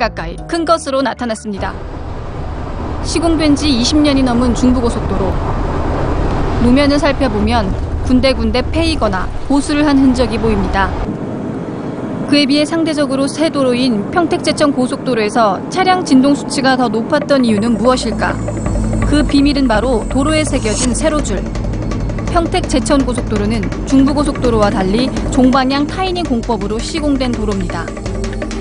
가까이 큰 것으로 나타났습니다. 시공된 지 20년이 넘은 중부고속도로. 노면을 살펴보면 군데군데 패이거나 보수를 한 흔적이 보입니다. 그에 비해 상대적으로 새 도로인 평택제천 고속도로에서 차량 진동 수치가 더 높았던 이유는 무엇일까? 그 비밀은 바로 도로에 새겨진 세로줄. 평택제천 고속도로는 중부고속도로와 달리 종방향 타이닝 공법으로 시공된 도로입니다.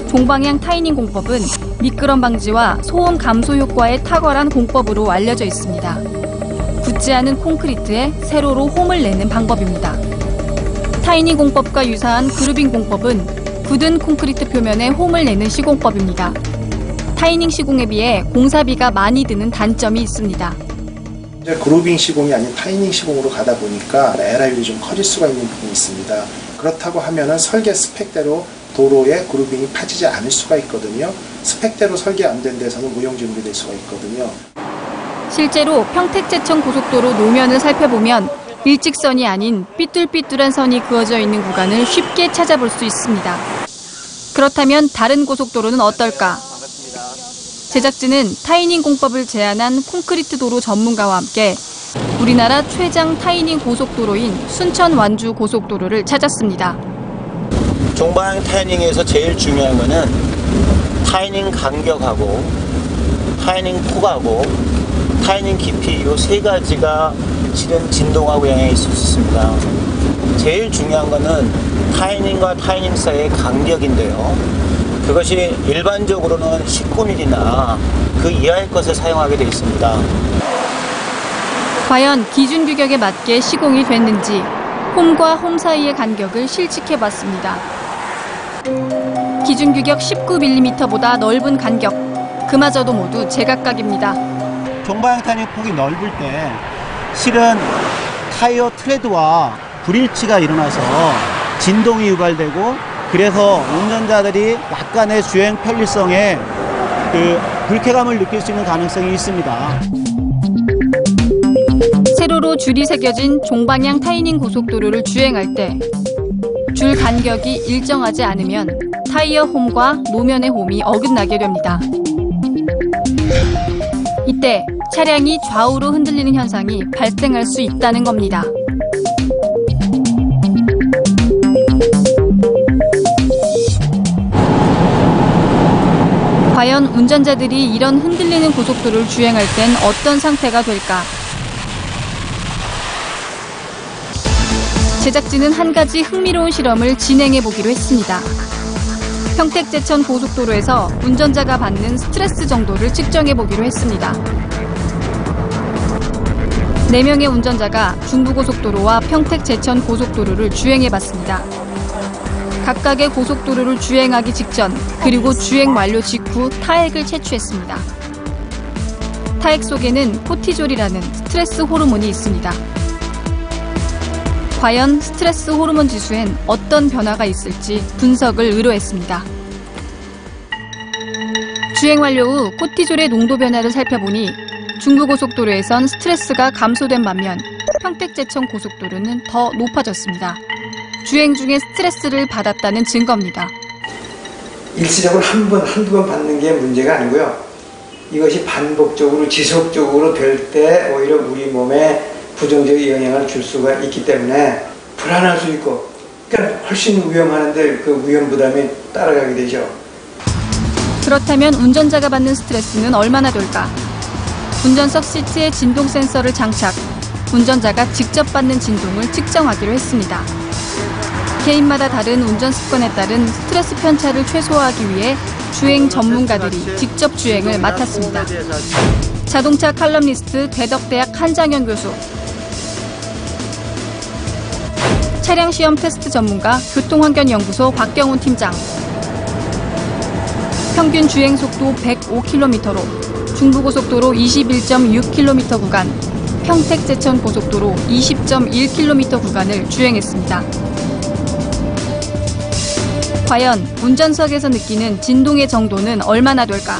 종방향 타이닝 공법은 미끄럼 방지와 소음 감소 효과에 탁월한 공법으로 알려져 있습니다. 굳지 않은 콘크리트에 세로로 홈을 내는 방법입니다. 타이닝 공법과 유사한 그루빙 공법은 굳은 콘크리트 표면에 홈을 내는 시공법입니다. 타이닝 시공에 비해 공사비가 많이 드는 단점이 있습니다. 이제 그루빙 시공이 아닌 타이닝 시공으로 가다 보니까 에러율이 좀 커질 수가 있는 부분이 있습니다. 그렇다고 하면은 설계 스펙대로 도로에 그루빙이 파지지 않을 수가 있거든요. 스펙대로 설계 안 된 데서는 무용지물이 될 수가 있거든요. 실제로 평택제천 고속도로 노면을 살펴보면 일직선이 아닌 삐뚤삐뚤한 선이 그어져 있는 구간을 쉽게 찾아볼 수 있습니다. 그렇다면 다른 고속도로는 어떨까? 제작진은 타이닝 공법을 제안한 콘크리트 도로 전문가와 함께 우리나라 최장 타이닝 고속도로인 순천 완주 고속도로를 찾았습니다. 종방향 타이닝에서 제일 중요한 거는 타이닝 간격하고 타이닝 폭하고 타이닝 깊이 이 세 가지가 실은 진동하고 영향이 있을 수 있습니다. 제일 중요한 거는 타이닝과 타이닝 사이의 간격인데요. 그것이 일반적으로는 19mm나 그 이하의 것을 사용하게 되어 있습니다. 과연 기준 규격에 맞게 시공이 됐는지 홈과 홈 사이의 간격을 실측해봤습니다. 기준 규격 19mm보다 넓은 간격, 그마저도 모두 제각각입니다. 종방향 타이닝 폭이 넓을 때 실은 타이어 트레드와 불일치가 일어나서 진동이 유발되고 그래서 운전자들이 약간의 주행 편리성에 불쾌감을 느낄 수 있는 가능성이 있습니다. 세로로 줄이 새겨진 종방향 타이닝 고속도로를 주행할 때 줄 간격이 일정하지 않으면 타이어 홈과 노면의 홈이 어긋나게 됩니다. 이때 차량이 좌우로 흔들리는 현상이 발생할 수 있다는 겁니다. 과연 운전자들이 이런 흔들리는 고속도로를 주행할 땐 어떤 상태가 될까? 제작진은 한 가지 흥미로운 실험을 진행해 보기로 했습니다. 평택제천 고속도로에서 운전자가 받는 스트레스 정도를 측정해 보기로 했습니다. 4명의 운전자가 중부고속도로와 평택제천 고속도로를 주행해 봤습니다. 각각의 고속도로를 주행하기 직전 그리고 주행 완료 직후 타액을 채취했습니다. 타액 속에는 코티졸이라는 스트레스 호르몬이 있습니다. 과연 스트레스 호르몬 지수엔 어떤 변화가 있을지 분석을 의뢰했습니다. 주행 완료 후 코티졸의 농도 변화를 살펴보니 중부고속도로에선 스트레스가 감소된 반면 평택제천 고속도로는 더 높아졌습니다. 주행 중에 스트레스를 받았다는 증거입니다. 일시적으로 한두 번 받는 게 문제가 아니고요. 이것이 반복적으로 지속적으로 될 때 오히려 우리 몸에 부정적인 영향을 줄 수가 있기 때문에 불안할 수 있고 그러니까 훨씬 위험하는데 그 위험 부담이 따라가게 되죠. 그렇다면 운전자가 받는 스트레스는 얼마나 될까? 운전석 시트에 진동 센서를 장착, 운전자가 직접 받는 진동을 측정하기로 했습니다. 개인마다 다른 운전 습관에 따른 스트레스 편차를 최소화하기 위해 주행 전문가들이 직접 주행을 맡았습니다. 자동차 칼럼니스트 대덕대학 한장현 교수, 차량 시험 테스트 전문가 교통환경연구소 박경훈 팀장, 평균 주행 속도 105km로 중부고속도로 21.6km 구간, 평택제천 고속도로 20.1km 구간을 주행했습니다. 과연 운전석에서 느끼는 진동의 정도는 얼마나 될까?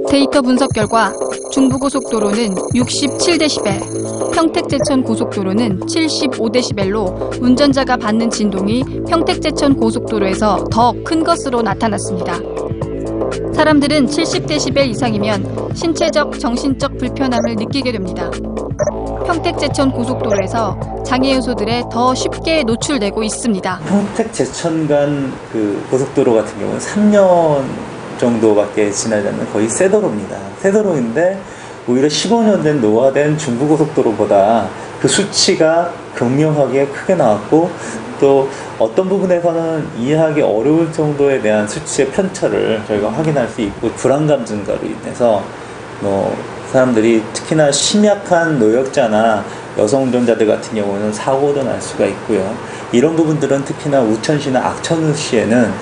데이터 분석 결과 중부고속도로는 67dB, 평택제천 고속도로는 75dB로 운전자가 받는 진동이 평택제천 고속도로에서 더 큰 것으로 나타났습니다. 사람들은 70dB 이상이면 신체적, 정신적 불편함을 느끼게 됩니다. 평택제천 고속도로에서 장애 요소들에 더 쉽게 노출되고 있습니다. 평택 제천 간 그 고속도로 같은 경우는 3년 정도밖에 지나지 않는 거의 새 도로입니다. 새 도로인데 오히려 15년 된 노화된 중부고속도로보다 그 수치가 극명하게 크게 나왔고, 또 어떤 부분에서는 이해하기 어려울 정도에 대한 수치의 편차를 저희가 확인할 수 있고, 불안감 증가로 인해서 사람들이 특히나 심약한 노약자나 여성 운전자들 같은 경우는 사고도 날 수가 있고요. 이런 부분들은 특히나 우천시나 악천후시에는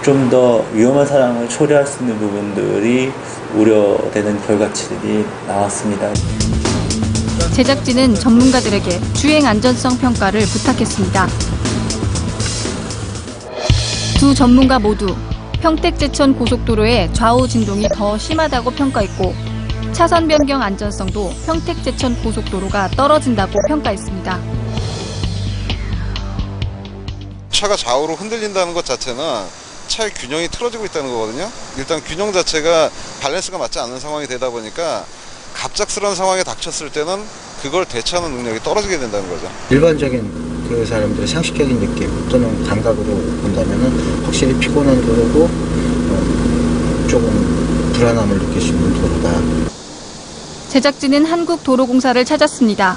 좀 더 위험한 사람을 초래할 수 있는 부분들이 우려되는 결과치들이 나왔습니다. 제작진은 전문가들에게 주행 안전성 평가를 부탁했습니다. 두 전문가 모두 평택제천 고속도로의 좌우 진동이 더 심하다고 평가했고, 차선 변경 안전성도 평택제천 고속도로가 떨어진다고 평가했습니다. 차가 좌우로 흔들린다는 것 자체는 차의 균형이 틀어지고 있다는 거거든요. 일단 균형 자체가 밸런스가 맞지 않는 상황이 되다 보니까 갑작스러운 상황에 닥쳤을 때는 그걸 대처하는 능력이 떨어지게 된다는 거죠. 일반적인 그 사람들의 상식적인 느낌 또는 감각으로 본다면은 확실히 피곤한 도로고 조금 불안함을 느낄 수 있는 도로다. 제작진은 한국도로공사를 찾았습니다.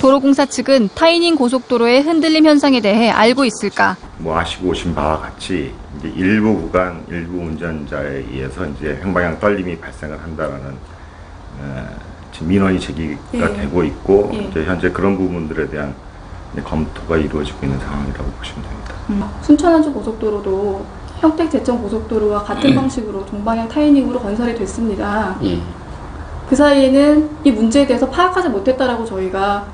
도로공사 측은 타이닝 고속도로의 흔들림 현상에 대해 알고 있을까? 아시고 오신 바와 같이 이제 일부 구간, 일부 운전자에 의해서 이제 횡방향 떨림이 발생을 한다라는 지금 민원이 제기가 되고 있고, 이제 현재 그런 부분들에 대한 검토가 이루어지고 있는 상황이라고 보시면 됩니다. 순천안주 고속도로도 평택 제천 고속도로와 같은 방식으로 동방향 타이닝으로 건설이 됐습니다. 그 사이에는 이 문제에 대해서 파악하지 못했다라고 저희가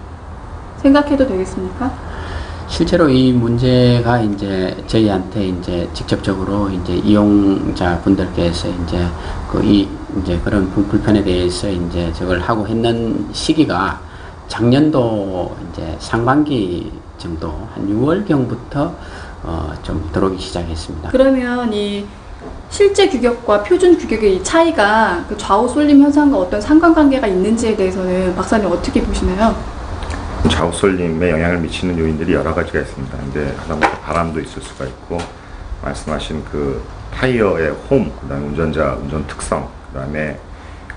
생각해도 되겠습니까? 실제로 이 문제가 이제 저희한테 이제 직접적으로 이제 이용자 분들께서 이제 이제 그런 불편에 대해서 이제 저걸 하고 했는 시기가 작년도 이제 상반기 정도 한 6월경부터 좀 들어오기 시작했습니다. 그러면 이 실제 규격과 표준 규격의 이 차이가 그 좌우 쏠림 현상과 어떤 상관관계가 있는지에 대해서는 박사님 어떻게 보시나요? 좌우 쏠림에 영향을 미치는 요인들이 여러 가지가 있습니다. 근데 하다못해 바람도 있을 수가 있고, 말씀하신 그 타이어의 홈, 그다음에 운전자 운전 특성, 그다음에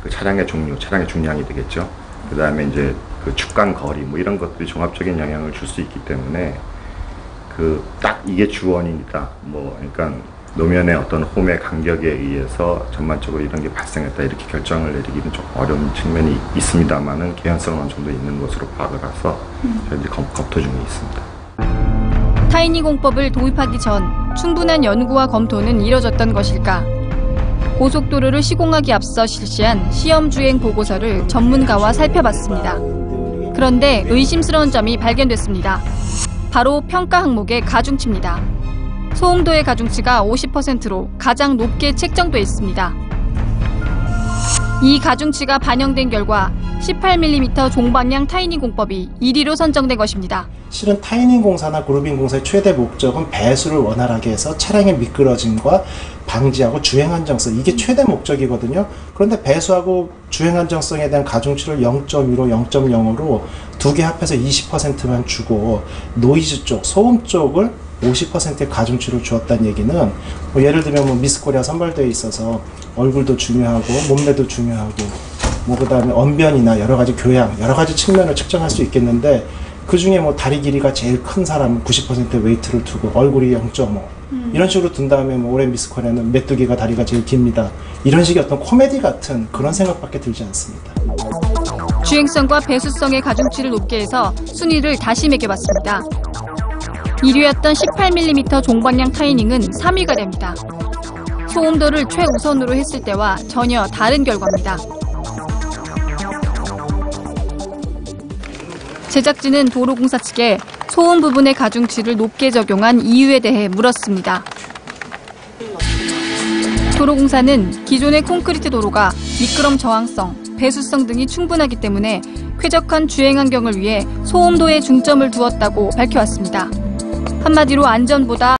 그 차량의 종류, 차량의 중량이 되겠죠. 그다음에 이제 그 주간 거리 이런 것들이 종합적인 영향을 줄 수 있기 때문에 딱 이게 주원인이다. 그러니까 노면의 어떤 홈의 간격에 의해서 전반적으로 이런 게 발생했다 이렇게 결정을 내리기는 좀 어려운 측면이 있습니다만은 개연성은 어느 정도 있는 것으로 파악을 해서 현재 검토 중에 있습니다. 타이닝 공법을 도입하기 전 충분한 연구와 검토는 이뤄졌던 것일까? 고속도로를 시공하기 앞서 실시한 시험 주행 보고서를 전문가와 살펴봤습니다. 그런데 의심스러운 점이 발견됐습니다. 바로 평가 항목의 가중치입니다. 소음도의 가중치가 50%로 가장 높게 책정돼 있습니다. 이 가중치가 반영된 결과 18mm 종방향 타이닝 공법이 1위로 선정된 것입니다. 실은 타이닝 공사나 그루빙 공사의 최대 목적은 배수를 원활하게 해서 차량의 미끄러짐과 방지하고 주행 안정성, 이게 최대 목적이거든요. 그런데 배수하고 주행 안정성에 대한 가중치를 0.15, 0.0으로 두 개 합해서 20%만 주고 노이즈 쪽, 소음 쪽을 50%의 가중치를 주었다는 얘기는 예를 들면 미스코리아 선발대에 있어서 얼굴도 중요하고 몸매도 중요하고 그다음에 언변이나 여러 가지 교양, 여러 가지 측면을 측정할 수 있겠는데, 그 중에 다리 길이가 제일 큰 사람은 90% 웨이트를 두고 얼굴이 0.5 이런 식으로 둔 다음에 올해 미스코리아는 메뚜기가 다리가 제일 깁니다. 이런 식의 어떤 코미디 같은 그런 생각밖에 들지 않습니다. 주행성과 배수성의 가중치를 높게 해서 순위를 다시 매겨봤습니다. 1위였던 18mm 종방향 타이닝은 3위가 됩니다. 소음도를 최우선으로 했을 때와 전혀 다른 결과입니다. 제작진은 도로공사 측에 소음 부분의 가중치를 높게 적용한 이유에 대해 물었습니다. 도로공사는 기존의 콘크리트 도로가 미끄럼 저항성, 배수성 등이 충분하기 때문에 쾌적한 주행 환경을 위해 소음도에 중점을 두었다고 밝혀왔습니다. 한마디로 안전보다